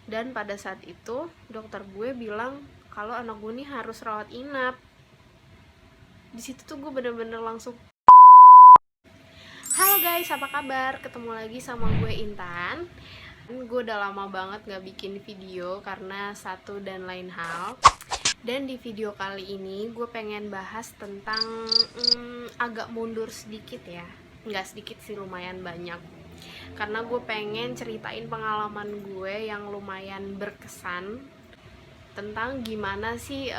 Dan pada saat itu dokter gue bilang kalau anak gue nih harus rawat inap. Di situ tuh gue bener-bener langsung, halo guys, apa kabar? Ketemu lagi sama gue Intan. Gue udah lama banget gak bikin video karena satu dan lain hal. Dan di video kali ini gue pengen bahas tentang agak mundur sedikit ya. Nggak sedikit sih, lumayan banyak. Karena gue pengen ceritain pengalaman gue yang lumayan berkesan tentang gimana sih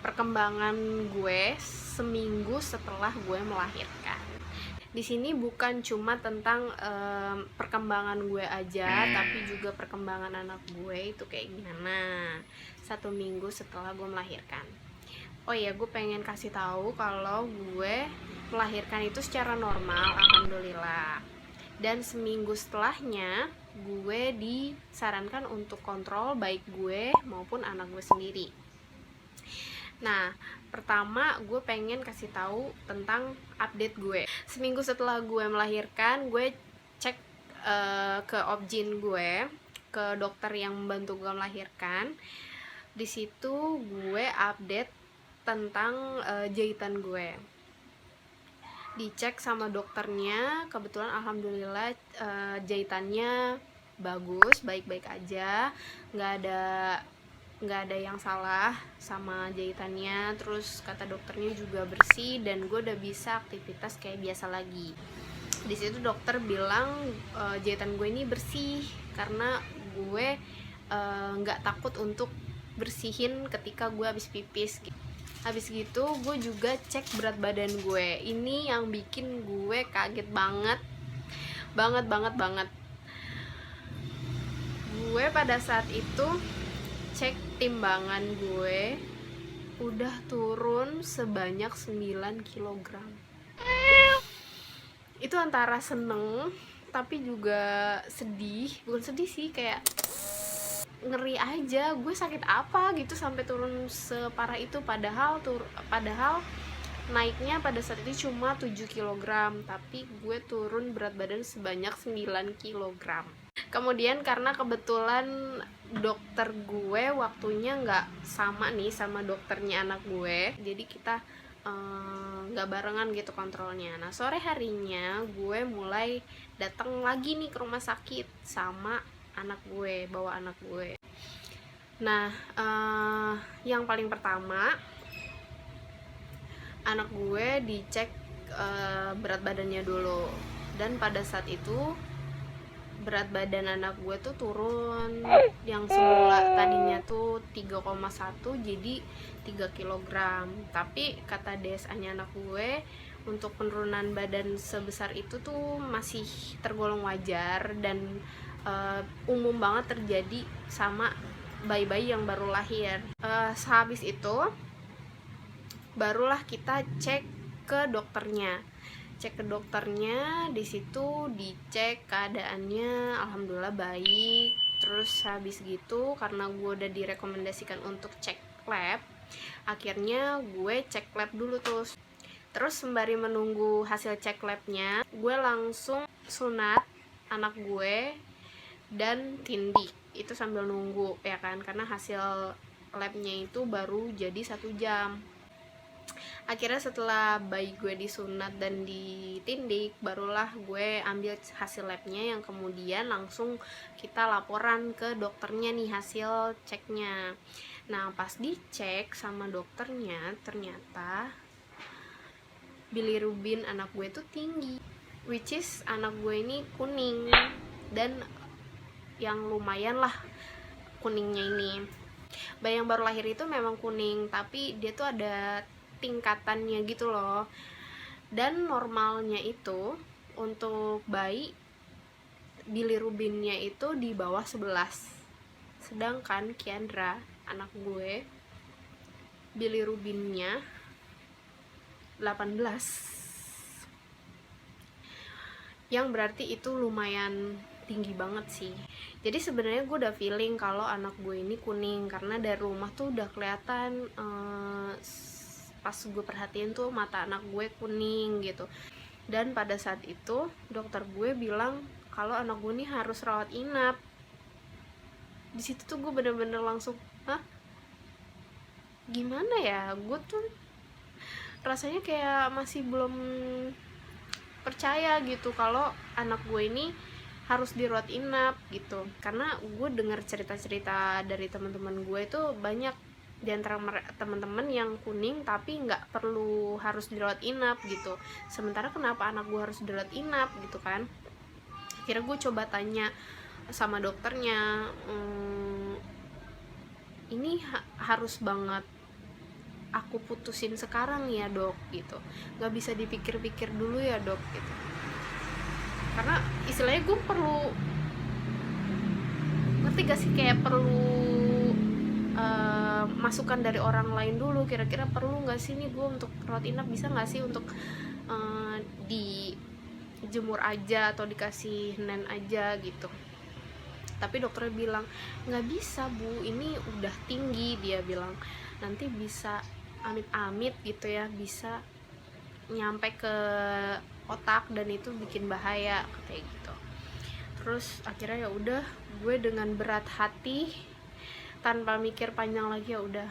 perkembangan gue seminggu setelah gue melahirkan. Di sini bukan cuma tentang perkembangan gue aja, tapi juga perkembangan anak gue itu kayak gimana 1 minggu setelah gue melahirkan. Oh iya, gue pengen kasih tahu kalau gue melahirkan itu secara normal, alhamdulillah. Dan seminggu setelahnya gue disarankan untuk kontrol baik gue maupun anak gue sendiri. Nah, pertama gue pengen kasih tahu tentang update gue. Seminggu setelah gue melahirkan, gue cek ke obgyn gue, ke dokter yang membantu gue melahirkan. Di situ gue update tentang jahitan gue. Dicek sama dokternya, kebetulan alhamdulillah jahitannya bagus, baik-baik aja, nggak ada yang salah sama jahitannya. Terus kata dokternya juga bersih dan gue udah bisa aktivitas kayak biasa lagi. Di situ dokter bilang jahitan gue ini bersih karena gue nggak takut untuk bersihin ketika gue habis pipis gitu. Habis gitu gue juga cek berat badan gue. Ini yang bikin gue kaget banget. Banget. Gue pada saat itu cek timbangan gue udah turun sebanyak 9 kg. Itu antara seneng tapi juga sedih. Bukan sedih sih, kayak ngeri aja, gue sakit apa gitu sampai turun separah itu. Padahal naiknya pada saat itu cuma 7 kg, tapi gue turun berat badan sebanyak 9 kg. Kemudian karena kebetulan dokter gue waktunya nggak sama nih sama dokternya anak gue, jadi kita nggak barengan gitu kontrolnya. Nah, sore harinya gue mulai datang lagi nih ke rumah sakit sama anak gue, bawa anak gue. Nah, yang paling pertama anak gue dicek berat badannya dulu. Dan pada saat itu berat badan anak gue tuh turun, yang semula tadinya tuh 3,1 jadi 3 kg. Tapi kata DSA-nya anak gue, untuk penurunan badan sebesar itu tuh masih tergolong wajar dan umum banget terjadi sama bayi-bayi yang baru lahir. Sehabis itu barulah kita cek ke dokternya. Di situ dicek keadaannya alhamdulillah baik. Terus habis gitu karena gue udah direkomendasikan untuk cek lab, akhirnya gue cek lab dulu tuh. Terus sembari menunggu hasil cek labnya, gue langsung sunat anak gue dan tindik itu sambil nunggu ya kan, karena hasil labnya itu baru jadi 1 jam. Akhirnya setelah bayi gue disunat dan ditindik, barulah gue ambil hasil labnya yang kemudian langsung kita laporan ke dokternya nih hasil ceknya. Nah, pas dicek sama dokternya ternyata bilirubin anak gue tuh tinggi, which is anak gue ini kuning, dan yang lumayan lah kuningnya ini. Bayi yang baru lahir itu memang kuning, tapi dia tuh ada tingkatannya gitu loh. Dan normalnya itu untuk bayi bilirubinnya itu di bawah 11. Sedangkan Kiandra anak gue bilirubinnya 18. Yang berarti itu lumayan tinggi banget sih. Jadi sebenarnya gue udah feeling kalau anak gue ini kuning karena dari rumah tuh udah kelihatan pas gue perhatiin tuh mata anak gue kuning gitu. Dan pada saat itu dokter gue bilang kalau anak gue ini harus rawat inap. Di situ tuh gue bener-bener langsung, hah, gimana ya, gue tuh rasanya kayak masih belum percaya gitu kalau anak gue ini harus dirawat inap gitu. Karena gue dengar cerita-cerita dari teman-teman gue itu banyak di antara teman-teman yang kuning tapi nggak perlu harus dirawat inap gitu. Sementara kenapa anak gue harus dirawat inap gitu kan? Akhirnya gue coba tanya sama dokternya, ini harus banget aku putusin sekarang ya dok gitu, nggak bisa dipikir-pikir dulu ya dok gitu. Karena istilahnya gue perlu, ngerti gak sih, kayak perlu masukan dari orang lain dulu, kira-kira perlu nggak sih nih gue untuk rawat inap, bisa nggak sih untuk dijemur aja atau dikasih nen aja gitu. Tapi dokternya bilang nggak bisa bu, ini udah tinggi, dia bilang nanti bisa amit-amit gitu ya, bisa nyampe ke otak dan itu bikin bahaya kayak gitu. Terus akhirnya ya udah, gue dengan berat hati tanpa mikir panjang lagi ya udah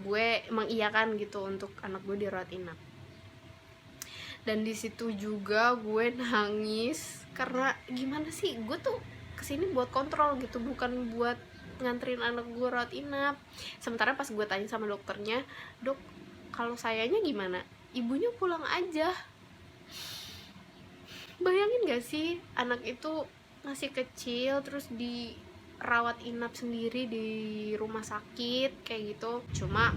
gue mengiyakan gitu untuk anak gue dirawat inap. Dan di situ juga gue nangis karena gimana sih, gue tuh kesini buat kontrol gitu, bukan buat nganterin anak gue rawat inap. Sementara pas gue tanya sama dokternya, dok kalau sayanya gimana, ibunya pulang aja. Bayangin gak sih, anak itu masih kecil terus dirawat inap sendiri di rumah sakit kayak gitu. Cuma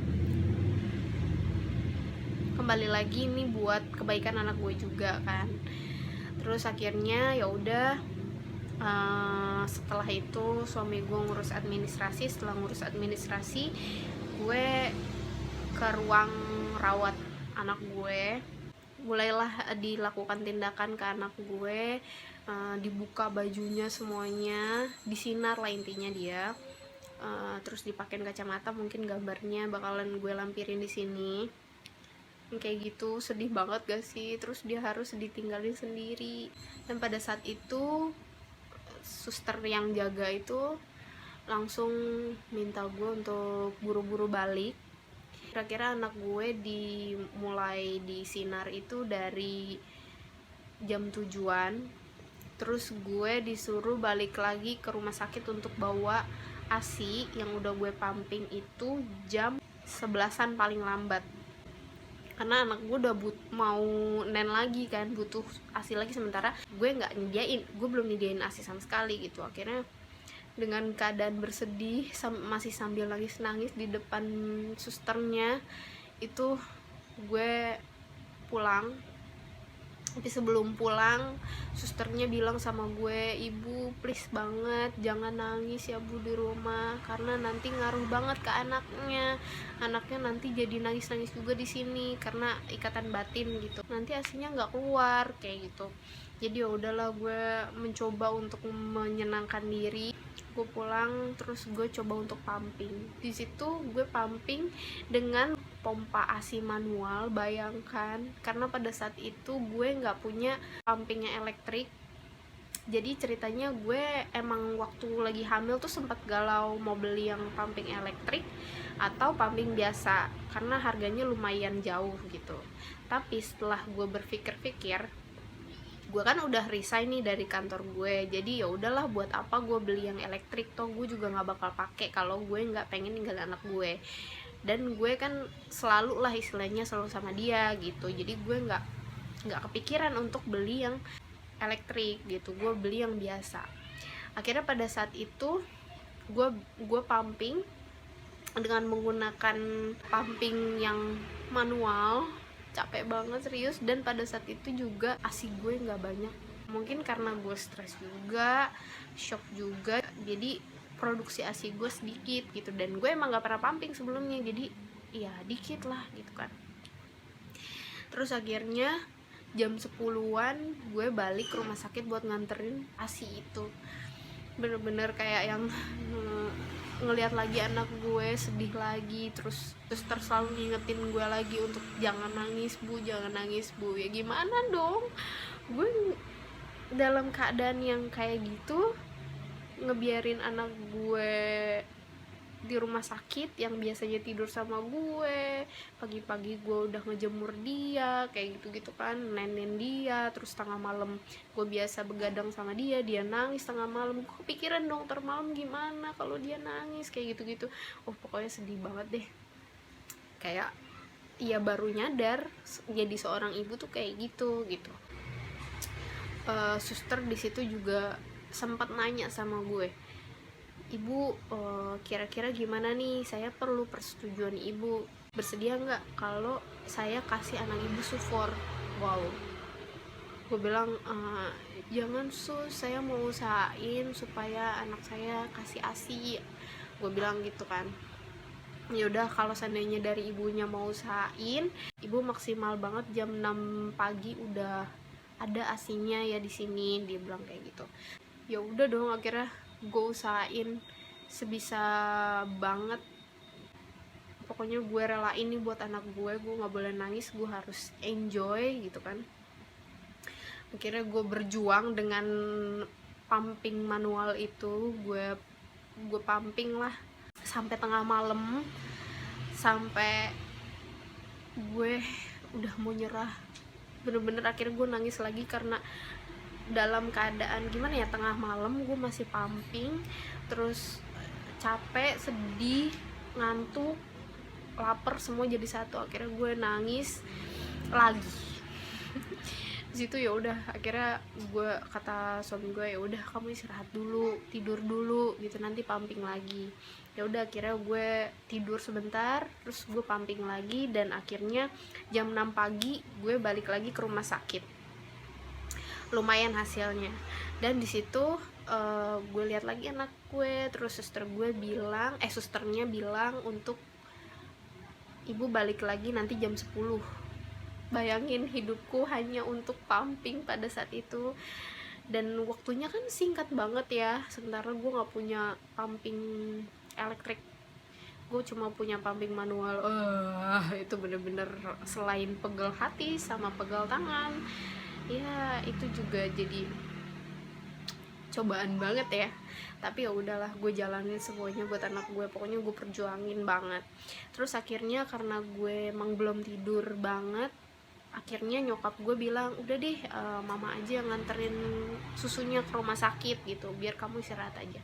kembali lagi ini buat kebaikan anak gue juga kan. Terus akhirnya ya udah, setelah itu suami gue ngurus administrasi. Setelah ngurus administrasi, gue ke ruang rawat anak gue, mulailah dilakukan tindakan ke anak gue, dibuka bajunya semuanya, disinar lah intinya dia, terus dipakein kacamata, mungkin gambarnya bakalan gue lampirin di sini. Kayak gitu, sedih banget gak sih? Terus dia harus ditinggalin sendiri. Dan pada saat itu suster yang jaga itu langsung minta gue untuk buru-buru balik. Kira-kira anak gue dimulai disinar itu dari jam 7-an. Terus gue disuruh balik lagi ke rumah sakit untuk bawa ASI yang udah gue pumping itu jam 11-an paling lambat. Karena anak gue udah mau nen lagi kan, butuh ASI lagi. Sementara gue belum nyediain ASI sama sekali gitu. Akhirnya dengan keadaan bersedih, masih sambil nangis-nangis di depan susternya itu, gue pulang. Tapi sebelum pulang, susternya bilang sama gue, ibu please banget jangan nangis ya bu di rumah, karena nanti ngaruh banget ke anaknya nanti jadi nangis-nangis juga di sini karena ikatan batin gitu, nanti ASINya nggak keluar kayak gitu. Jadi ya udahlah, gue mencoba untuk menyenangkan diri. Gue pulang, terus gue coba untuk pumping. Di situ gue pumping dengan pompa ASI manual, bayangkan, karena pada saat itu gue nggak punya pumpingnya elektrik. Jadi ceritanya gue emang waktu lagi hamil tuh sempat galau mau beli yang pumping elektrik atau pumping biasa karena harganya lumayan jauh gitu. Tapi setelah gue berpikir-pikir, gue kan udah resign nih dari kantor gue, jadi ya udahlah, buat apa gue beli yang elektrik, toh gue juga nggak bakal pakai kalau gue nggak pengen ninggalin anak gue. Dan gue kan selalu lah istilahnya selalu sama dia gitu, jadi gue nggak kepikiran untuk beli yang elektrik gitu, gue beli yang biasa. Akhirnya pada saat itu gue pumping dengan menggunakan pumping yang manual, capek banget serius. Dan pada saat itu juga ASI gue nggak banyak, mungkin karena gue stres juga, shock juga, jadi produksi ASI gue sedikit gitu. Dan gue emang nggak pernah pumping sebelumnya, jadi ya dikit lah gitu kan. Terus akhirnya jam 10-an gue balik ke rumah sakit buat nganterin ASI itu. Bener-bener kayak yang ngelihat lagi anak gue sedih lagi, terus selalu ngingetin gue lagi untuk jangan nangis bu, jangan nangis bu. Ya gimana dong, gue dalam keadaan yang kayak gitu ngebiarin anak gue di rumah sakit yang biasanya tidur sama gue, pagi-pagi gue udah ngejemur dia kayak gitu-gitu kan, nenin dia, terus tengah malam gue biasa begadang sama dia, dia nangis tengah malam, gue kepikiran dong malam gimana kalau dia nangis kayak gitu-gitu. Pokoknya sedih banget deh, kayak ya baru nyadar jadi seorang ibu tuh kayak gitu. Suster di situ juga sempat nanya sama gue, ibu, kira-kira gimana nih, saya perlu persetujuan ibu, bersedia nggak kalau saya kasih anak ibu sufor? Wow, gue bilang, jangan sus, saya mau usahain supaya anak saya kasih asi, gue bilang gitu kan. Ya udah, kalau seandainya dari ibunya mau usahain, ibu maksimal banget jam 6 pagi udah ada asinya ya di sini, dia bilang kayak gitu. Ya udah dong, akhirnya gue usahain sebisa banget, pokoknya gue relain nih buat anak gue nggak boleh nangis, gue harus enjoy gitu kan. Akhirnya gue berjuang dengan pumping manual itu, gue pumping lah sampai tengah malam, sampai gue udah mau nyerah bener-bener. Akhirnya gue nangis lagi karena dalam keadaan gimana ya, tengah malam gue masih pumping, terus capek, sedih, ngantuk, lapar, semua jadi satu. Akhirnya gue nangis lagi di situ. Ya udah, akhirnya gue kata suami gue, ya udah kamu istirahat dulu, tidur dulu gitu, nanti pumping lagi. Ya udah, akhirnya gue tidur sebentar, terus gue pumping lagi, dan akhirnya jam 6 pagi gue balik lagi ke rumah sakit. Lumayan hasilnya, dan di situ gue lihat lagi anak gue, terus susternya bilang untuk ibu balik lagi nanti jam 10. Bayangin, hidupku hanya untuk pumping pada saat itu, dan waktunya kan singkat banget ya, sementara gue nggak punya pumping elektrik, gue cuma punya pumping manual. Itu bener-bener selain pegel hati sama pegel tangan, ya itu juga jadi cobaan banget ya. Tapi ya udahlah, gue jalanin semuanya buat anak gue, pokoknya gue perjuangin banget. Terus akhirnya karena gue emang belum tidur banget, akhirnya nyokap gue bilang, udah deh, mama aja yang nganterin susunya ke rumah sakit gitu, biar kamu istirahat aja,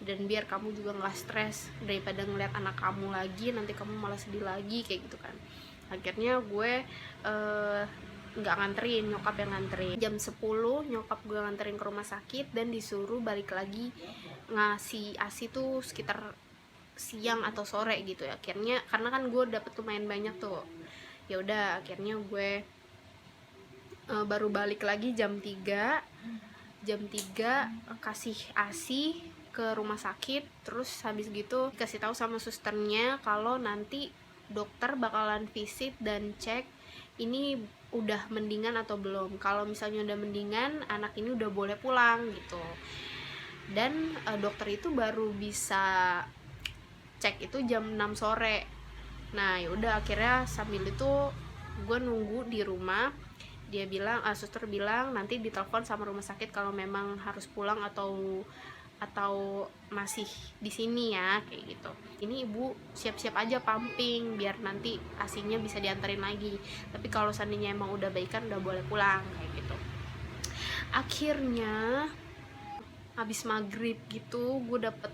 dan biar kamu juga nggak stres daripada ngeliat anak kamu lagi, nanti kamu malah sedih lagi kayak gitu kan. Akhirnya gue nggak nganterin, nyokap yang nganterin. Jam 10 nyokap gue nganterin ke rumah sakit, dan disuruh balik lagi ngasih asi tuh sekitar siang atau sore gitu ya. Akhirnya karena kan gue dapet lumayan banyak tuh, ya udah akhirnya gue baru balik lagi jam 3 kasih asi ke rumah sakit. Terus habis gitu kasih tahu sama susternya kalau nanti dokter bakalan visit dan cek ini udah mendingan atau belum. Kalau misalnya udah mendingan, anak ini udah boleh pulang gitu. Dan dokter itu baru bisa cek itu jam 6 sore. Nah yaudah, akhirnya sambil itu gue nunggu di rumah. Dia bilang, suster bilang nanti ditelepon sama rumah sakit kalau memang harus pulang atau masih di sini ya, kayak gitu. Ini ibu siap-siap aja pumping biar nanti asinya bisa dianterin lagi. Tapi kalau seandainya emang udah baikan, udah boleh pulang kayak gitu. Akhirnya habis maghrib gitu, gue dapet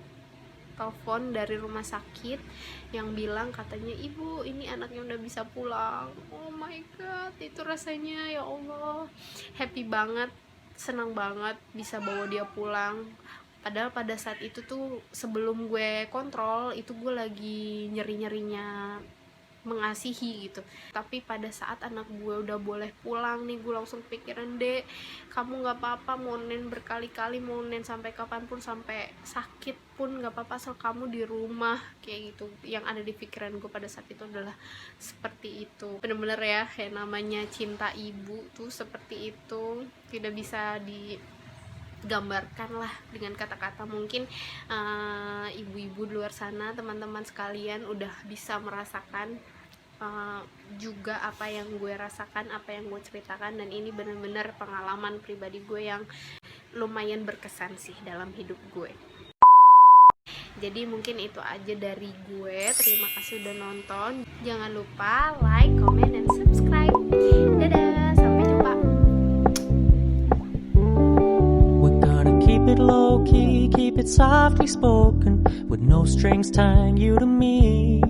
telepon dari rumah sakit yang bilang katanya, ibu ini anaknya udah bisa pulang. Oh my god, itu rasanya ya Allah happy banget, senang banget bisa bawa dia pulang. Padahal pada saat itu tuh sebelum gue kontrol itu gue lagi nyeri-nyerinya mengasihi gitu. Tapi pada saat anak gue udah boleh pulang nih, gue langsung pikiran, dek kamu nggak apa-apa, mau nen berkali-kali, mau nen sampai kapanpun, sampai sakit pun nggak apa-apa, asal kamu di rumah, kayak gitu. Yang ada di pikiran gue pada saat itu adalah seperti itu. Bener-bener ya, kayak namanya cinta ibu tuh seperti itu, tidak bisa digambarkan lah dengan kata-kata. Mungkin ibu-ibu di luar sana, teman-teman sekalian udah bisa merasakan juga apa yang gue rasakan, apa yang gue ceritakan, dan ini benar-benar pengalaman pribadi gue yang lumayan berkesan sih dalam hidup gue. Jadi mungkin itu aja dari gue. Terima kasih udah nonton. Jangan lupa like, comment, dan subscribe. Dadah, sampai jumpa. We're gonna keep it low key, keep it softly spoken, with no strings tying you to me.